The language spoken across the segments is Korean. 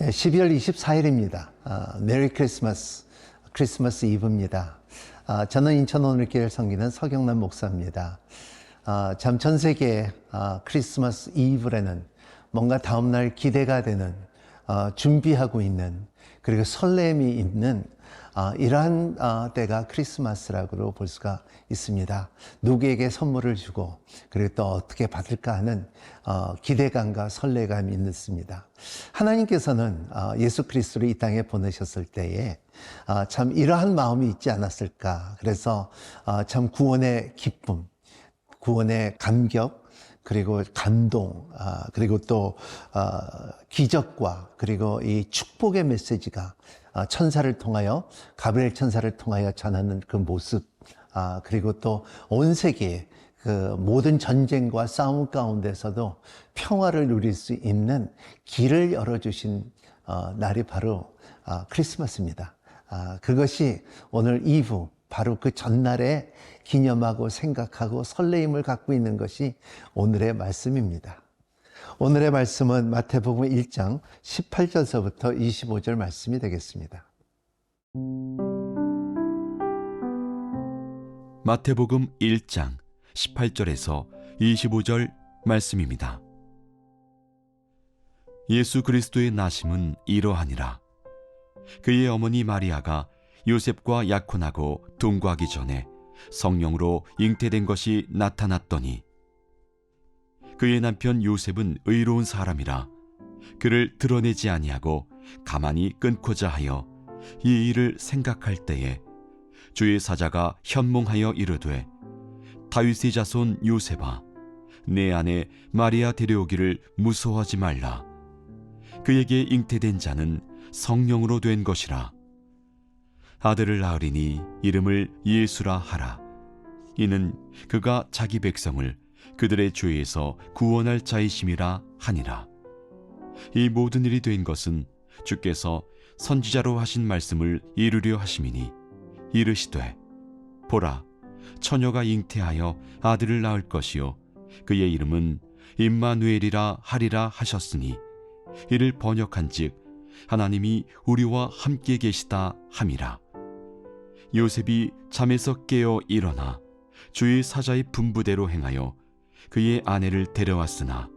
12월 24일입니다. 메리 크리스마스, 크리스마스 이브입니다. 저는 인천 오늘교회를 섬기는 서경남 목사입니다. 참 전 세계 크리스마스 이브라는 뭔가 다음날 기대가 되는, 준비하고 있는, 그리고 설렘이 있는 이러한 때가 크리스마스라고 볼 수가 있습니다. 누구에게 선물을 주고 그리고 또 어떻게 받을까 하는 기대감과 설레감이 있습니다. 하나님께서는 예수 그리스도를 이 땅에 보내셨을 때에 참 이러한 마음이 있지 않았을까. 그래서 참 구원의 기쁨, 구원의 감격, 그리고 감동, 그리고 또 기적과 그리고 이 축복의 메시지가 천사를 통하여, 가브리엘 천사를 통하여 전하는 그 모습, 그리고 또 온 세계에 그 모든 전쟁과 싸움 가운데서도 평화를 누릴 수 있는 길을 열어주신 날이 바로 크리스마스입니다. 그것이 오늘 이후 바로 그 전날에 기념하고 생각하고 설레임을 갖고 있는 것이 오늘의 말씀입니다. 오늘의 말씀은 마태복음 1장 18절서부터 25절 말씀이 되겠습니다. 마태복음 1장 18절에서 25절 말씀입니다. 예수 그리스도의 나심은 이러하니라. 그의 어머니 마리아가 요셉과 약혼하고 동거하기 전에 성령으로 잉태된 것이 나타났더니, 그의 남편 요셉은 의로운 사람이라 그를 드러내지 아니하고 가만히 끊고자 하여 이 일을 생각할 때에 주의 사자가 현몽하여 이르되, 다윗의 자손 요셉아, 내 아내 마리아 데려오기를 무서워하지 말라. 그에게 잉태된 자는 성령으로 된 것이라. 아들을 낳으리니 이름을 예수라 하라. 이는 그가 자기 백성을 그들의 죄에서 구원할 자이심이라 하니라. 이 모든 일이 된 것은 주께서 선지자로 하신 말씀을 이루려 하심이니, 이르시되, 보라, 처녀가 잉태하여 아들을 낳을 것이요 그의 이름은 임마누엘이라 하리라 하셨으니, 이를 번역한즉 하나님이 우리와 함께 계시다 함이라. 요셉이 잠에서 깨어 일어나 주의 사자의 분부대로 행하여 그의 아내를 데려왔으나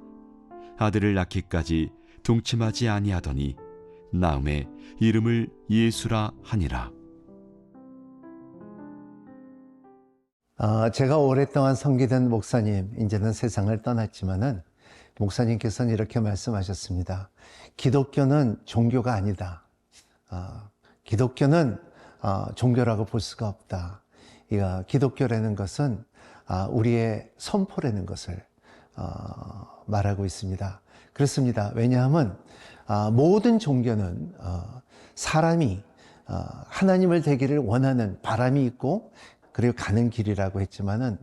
아들을 낳기까지 동침하지 아니하더니 나음에 이름을 예수라 하니라. 제가 오랫동안 섬기던 목사님, 이제는 세상을 떠났지만은 목사님께서는 이렇게 말씀하셨습니다. 기독교는 종교가 아니다. 기독교는 종교라고 볼 수가 없다. 기독교라는 것은 우리의 선포라는 것을 말하고 있습니다. 그렇습니다. 왜냐하면 모든 종교는 사람이 하나님을 되기를 원하는 바람이 있고 그리고 가는 길이라고 했지만은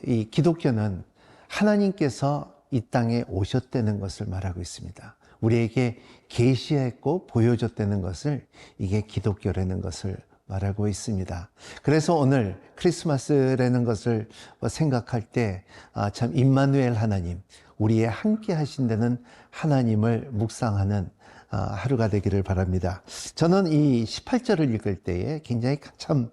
이 기독교는 하나님께서 이 땅에 오셨다는 것을 말하고 있습니다. 우리에게 계시했고 보여줬다는 것을, 이게 기독교라는 것을 말하고 있습니다. 그래서 오늘 크리스마스라는 것을 생각할 때 참 임마누엘 하나님, 우리의 함께 하신다는 하나님을 묵상하는 하루가 되기를 바랍니다. 저는 이 18절을 읽을 때에 굉장히 참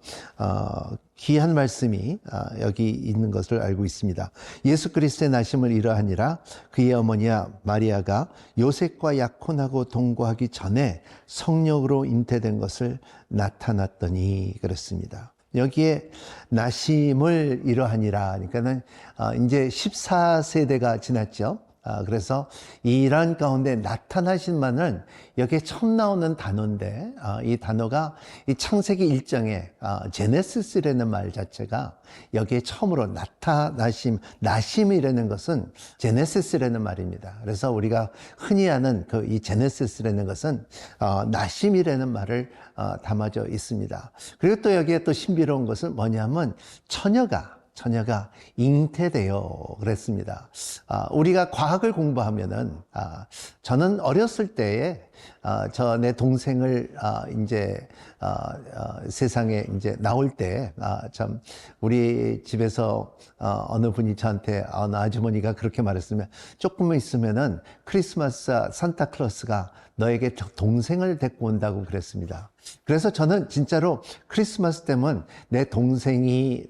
귀한 말씀이 여기 있는 것을 알고 있습니다. 예수 그리스도의 나심을 이러하니라. 그의 어머니야 마리아가 요셉과 약혼하고 동거하기 전에 성령으로 잉태된 것을 나타났더니, 그렇습니다. 여기에 나심을 이러하니라. 그러니까는 이제 14세대가 지났죠. 그래서 이런 가운데 나타나신만은 여기에 처음 나오는 단어인데, 이 단어가 이 창세기 1장에 제네시스라는 말 자체가 여기에 처음으로 나타나심, 나심이라는 것은 제네시스라는 말입니다. 그래서 우리가 흔히 아는 그 이 제네시스라는 것은 나심이라는 말을 담아져 있습니다. 그리고 또 여기에 또 신비로운 것은 뭐냐면 처녀가 처녀가 잉태되어 그랬습니다. 우리가 과학을 공부하면은, 저는 어렸을 때에, 내 동생을, 세상에 이제 나올 때, 참, 우리 집에서, 어느 분이 저한테, 어느 아주머니가 그렇게 말했으면, 조금만 있으면은 크리스마스 산타클로스가 너에게 동생을 데리고 온다고 그랬습니다. 그래서 저는 진짜로 크리스마스 때면 내 동생이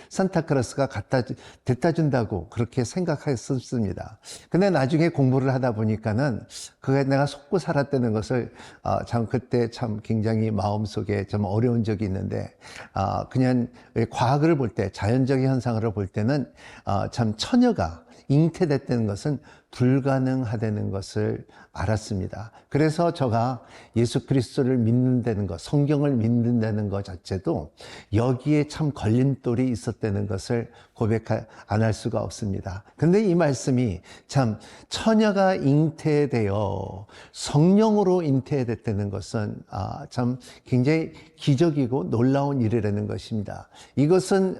산타클로스가 데려다 준다고 그렇게 생각했었습니다. 근데 나중에 공부를 하다 보니까는 그게 내가 속고 살았다는 것을 참 그때 참 굉장히 마음속에 좀 어려운 적이 있는데, 그냥 과학을 볼 때, 자연적인 현상을 볼 때는 참 처녀가 잉태됐다는 것은 불가능하다는 것을 알았습니다. 그래서 제가 예수 그리스도를 믿는다는 것, 성경을 믿는다는 것 자체도 여기에 참 걸림돌이 있었다는 것을 안 할 수가 없습니다. 근데 이 말씀이 참 처녀가 잉태되어 성령으로 잉태됐다는 것은 참 굉장히 기적이고 놀라운 일이라는 것입니다. 이것은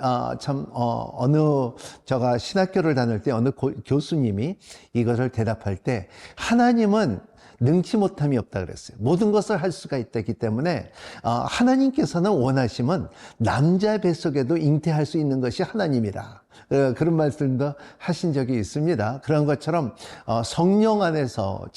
제가 신학교를 다닐 때 어느 교수님이 이것을 대답할 때, 하나님은 능치 못함이 없다 그랬어요. 모든 것을 할 수가 있다기 때문에 하나님께서는 원하시면 남자 뱃속에도 잉태할 수 있는 것이 하나님이라, 그런 말씀도 하신 적이 있습니다. 그런 것처럼 성령 안에서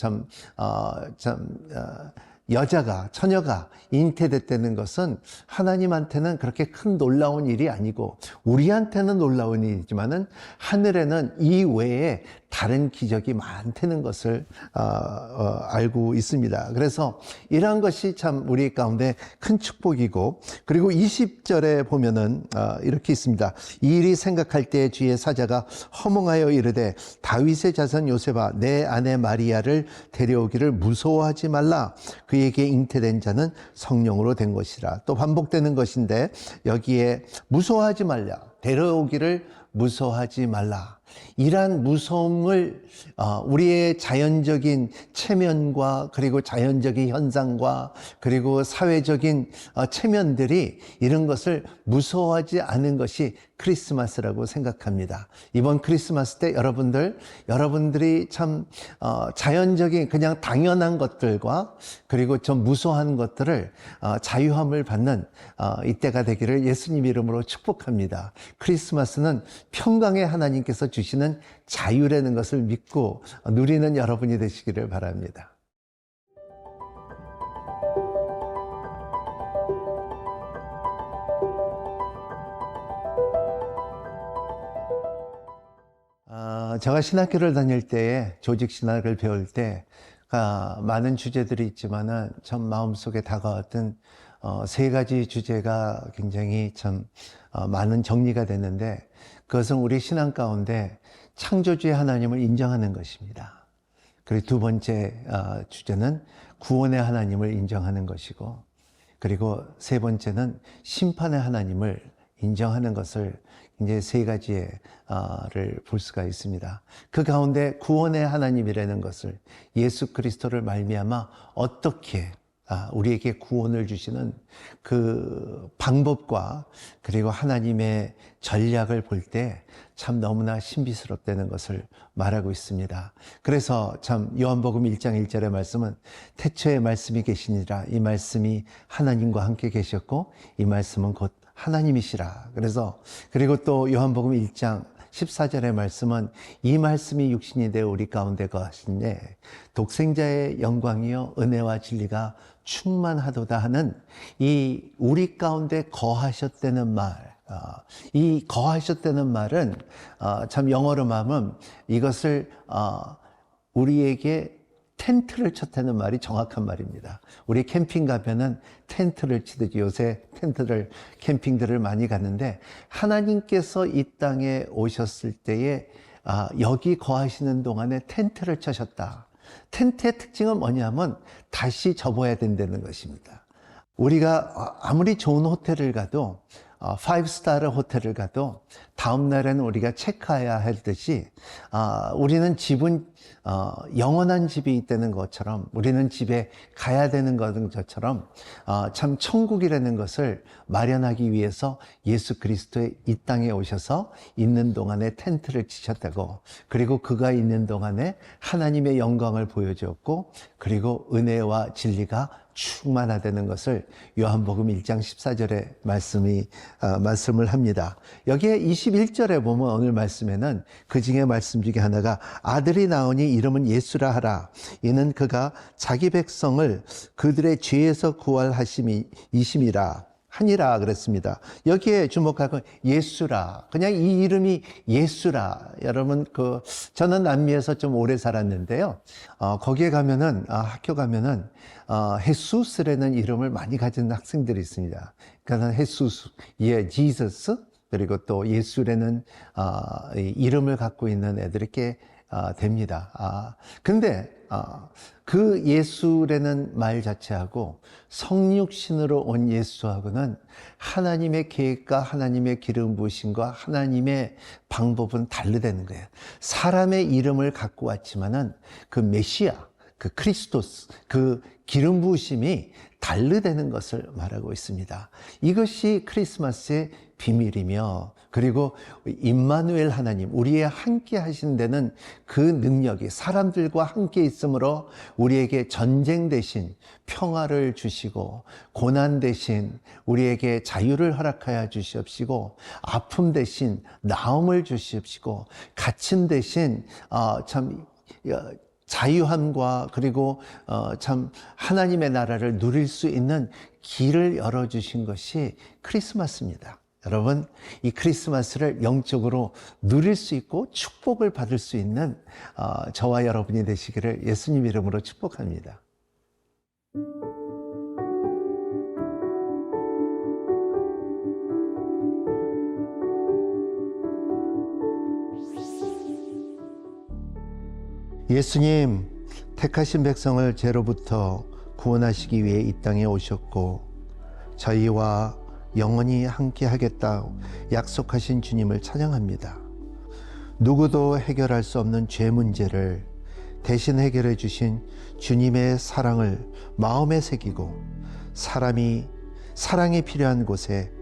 처녀가 잉태됐다는 것은 하나님한테는 그렇게 큰 놀라운 일이 아니고, 우리한테는 놀라운 일이지만은 하늘에는 이 외에 다른 기적이 많다는 것을 알고 있습니다. 그래서 이러한 것이 참 우리 가운데 큰 축복이고, 그리고 20절에 보면은 이렇게 있습니다. 이 일이 생각할 때 주의 사자가 허몽하여 이르되, 다윗의 자손 요셉아, 내 아내 마리아를 데려오기를 무서워하지 말라. 그에게 잉태된 자는 성령으로 된 것이라. 또 반복되는 것인데, 여기에 무서워하지 말라, 데려오기를 무서워하지 말라. 이러한 무서움을 우리의 자연적인 체면과, 그리고 자연적인 현상과, 그리고 사회적인 체면들이 이런 것을 무서워하지 않은 것이 크리스마스라고 생각합니다. 이번 크리스마스 때 여러분들이 참 자연적인 그냥 당연한 것들과, 그리고 좀 무서워하는 것들을 자유함을 받는 이때가 되기를 예수님 이름으로 축복합니다. 크리스마스는 평강의 하나님께서 주시는 자유라는 것을 믿고 누리는 여러분이 되시기를 바랍니다. 제가 신학교를 다닐 때에, 조직 신학을 배울 때 많은 주제들이 있지만은 참 마음속에 다가왔던 세 가지 주제가 굉장히 참 많은 정리가 됐는데, 그것은 우리 신앙 가운데 창조주의 하나님을 인정하는 것입니다. 그리고 두 번째 주제는 구원의 하나님을 인정하는 것이고, 그리고 세 번째는 심판의 하나님을 인정하는 것을, 이제 세 가지를 볼 수가 있습니다. 그 가운데 구원의 하나님이라는 것을, 예수 그리스도를 말미암아 어떻게 우리에게 구원을 주시는 그 방법과, 그리고 하나님의 전략을 볼 때 참 너무나 신비스럽다는 것을 말하고 있습니다. 그래서 참 요한복음 1장 1절의 말씀은 태초에 말씀이 계시니라, 이 말씀이 하나님과 함께 계셨고 이 말씀은 곧 하나님이시라. 그리고 또 요한복음 1장 14절의 말씀은 이 말씀이 육신이 되어 우리 가운데 거하시네, 독생자의 영광이요 은혜와 진리가 충만하도다 하는 이 우리 가운데 거하셨다는 말, 이 거하셨다는 말은 참 영어로 말하면 이것을 우리에게 텐트를 쳤다는 말이 정확한 말입니다. 우리 캠핑 가면은 텐트를 치듯이, 요새 캠핑들을 많이 갔는데, 하나님께서 이 땅에 오셨을 때에 여기 거하시는 동안에 텐트를 쳐셨다. 텐트의 특징은 뭐냐면 다시 접어야 된다는 것입니다. 우리가 아무리 좋은 호텔을 가도 파이브스타 호텔을 가도 다음 날에는 우리가 체크해야 할 듯이 우리는 집은 영원한 집이 있다는 것처럼 우리는 집에 가야 되는 것처럼 참 천국이라는 것을 마련하기 위해서 예수 그리스도의 이 땅에 오셔서 있는 동안에 텐트를 치셨다고, 그리고 그가 있는 동안에 하나님의 영광을 보여주었고, 그리고 은혜와 진리가 충만하다는 것을 요한복음 1장 14절에 말씀을 합니다. 여기에 21절에 보면 오늘 말씀에는 그 중에 말씀 중에 하나가 아들이 나오니 이름은 예수라 하라. 이는 그가 자기 백성을 그들의 죄에서 구할하심이심이라 하니라 그랬습니다. 여기에 주목하고 예수라, 그냥 이 이름이 예수라. 여러분 저는 남미에서 좀 오래 살았는데요. 거기에 가면은 학교 가면은 헤수스라는 이름을 많이 가진 학생들이 있습니다. 그러니까 헤수스, 지저스, 그리고 또 예수라는 이름을 갖고 있는 애들이 꽤 됩니다. 근데 그 예수라는 말 자체하고 성육신으로 온 예수하고는 하나님의 계획과 하나님의 기름 부으심과 하나님의 방법은 다르다는 거예요. 사람의 이름을 갖고 왔지만은 그 메시아, 그 크리스토스, 그 기름 부으심이 다르다는 것을 말하고 있습니다. 이것이 크리스마스의 비밀이며, 그리고 임마누엘 하나님, 우리의 함께 하신다는 그 능력이 사람들과 함께 있으므로 우리에게 전쟁 대신 평화를 주시고, 고난 대신 우리에게 자유를 허락하여 주시옵시고, 아픔 대신 나음을 주시옵시고, 갇힘 대신 자유함과 그리고 참 하나님의 나라를 누릴 수 있는 길을 열어주신 것이 크리스마스입니다. 여러분, 이 크리스마스를 영적으로 누릴 수 있고 축복을 받을 수 있는 저와 여러분이 되시기를 예수님 이름으로 축복합니다. 예수님, 택하신 백성을 죄로부터 구원하시기 위해 이 땅에 오셨고 저희와 영원히 함께 하겠다 약속하신 주님을 찬양합니다. 누구도 해결할 수 없는 죄 문제를 대신 해결해 주신 주님의 사랑을 마음에 새기고 사랑이 필요한 곳에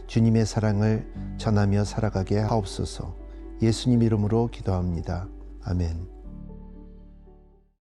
주님의 사랑을 전하며 살아가게 하옵소서. 예수님 이름으로 기도합니다. 아멘.